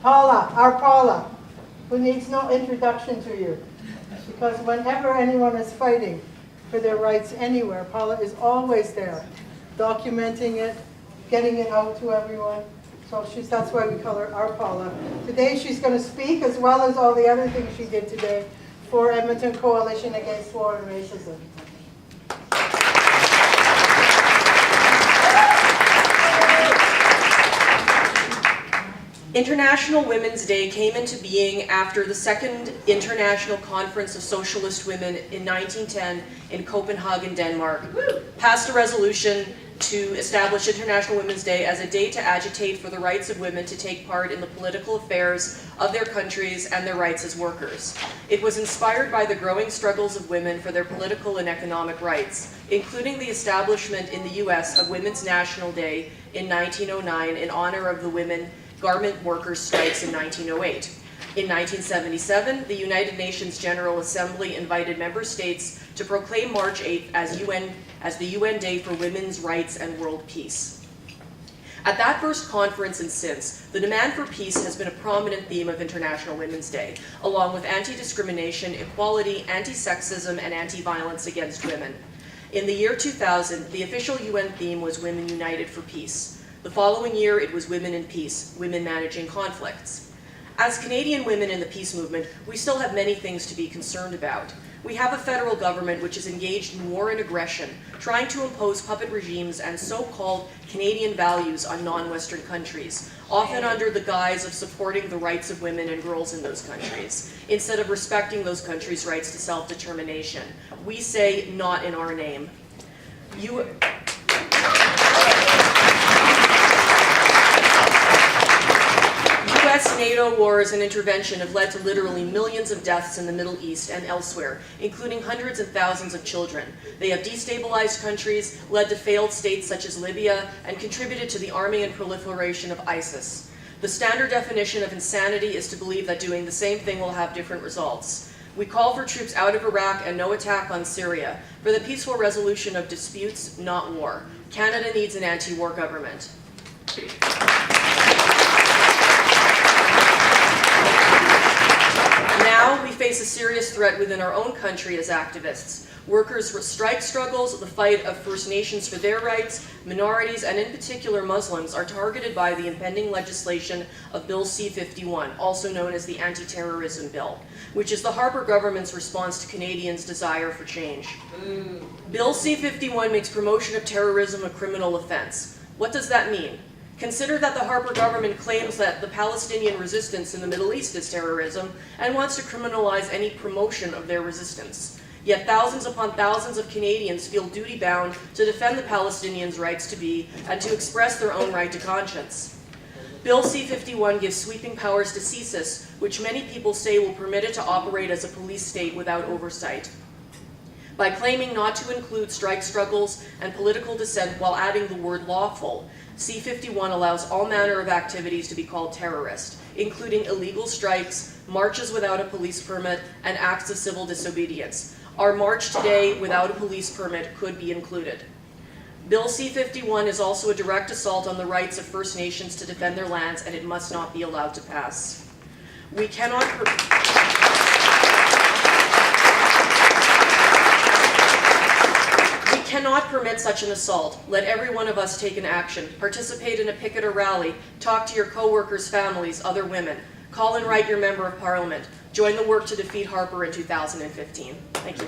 Paula, our Paula, who needs no introduction to you. Because whenever anyone is fighting for their rights anywhere, Paula is always there, documenting it, getting it out to everyone. So that's why we call her our Paula. Today she's going to speak, as well as all the other things she did today, for Edmonton Coalition Against War and Racism. International Women's Day came into being after the Second International Conference of Socialist Women in 1910 in Copenhagen, Denmark, passed a resolution to establish International Women's Day as a day to agitate for the rights of women to take part in the political affairs of their countries and their rights as workers. It was inspired by the growing struggles of women for their political and economic rights, including the establishment in the US of Women's National Day in 1909 in honor of the women garment workers' strikes in 1908. In 1977, the United Nations General Assembly invited member states to proclaim March 8th as the UN Day for Women's Rights and World Peace. At that first conference and since, the demand for peace has been a prominent theme of International Women's Day, along with anti-discrimination, equality, anti-sexism, and anti-violence against women. In the year 2000, the official UN theme was Women United for Peace. The following year, it was Women in Peace, Women Managing Conflicts. As Canadian women in the peace movement, we still have many things to be concerned about. We have a federal government which is engaged in war and aggression, trying to impose puppet regimes and so-called Canadian values on non-Western countries, often under the guise of supporting the rights of women and girls in those countries, instead of respecting those countries' rights to self-determination. We say, not in our name. US-NATO wars and intervention have led to literally millions of deaths in the Middle East and elsewhere, including hundreds of thousands of children. They have destabilized countries, led to failed states such as Libya, and contributed to the arming and proliferation of ISIS. The standard definition of insanity is to believe that doing the same thing will have different results. We call for troops out of Iraq and no attack on Syria, for the peaceful resolution of disputes, not war. Canada needs an anti-war government. Now we face a serious threat within our own country as activists. Workers' strike struggles, the fight of First Nations for their rights, minorities, and in particular Muslims are targeted by the impending legislation of Bill C-51, also known as the Anti-Terrorism Bill, which is the Harper government's response to Canadians' desire for change. Bill C-51 makes promotion of terrorism a criminal offense. What does that mean? Consider that the Harper government claims that the Palestinian resistance in the Middle East is terrorism and wants to criminalize any promotion of their resistance. Yet thousands upon thousands of Canadians feel duty-bound to defend the Palestinians' rights to be and to express their own right to conscience. Bill C-51 gives sweeping powers to CSIS, which many people say will permit it to operate as a police state without oversight. By claiming not to include strike struggles and political dissent while adding the word lawful, C-51 allows all manner of activities to be called terrorist, including illegal strikes, marches without a police permit, and acts of civil disobedience. Our march today without a police permit could be included. Bill C-51 is also a direct assault on the rights of First Nations to defend their lands, and it must not be allowed to pass. We cannot permit such an assault. Let every one of us take an action. Participate in a picket or rally. Talk to your co-workers, families, other women. Call and write your member of parliament. Join the work to defeat Harper in 2015. Thank you.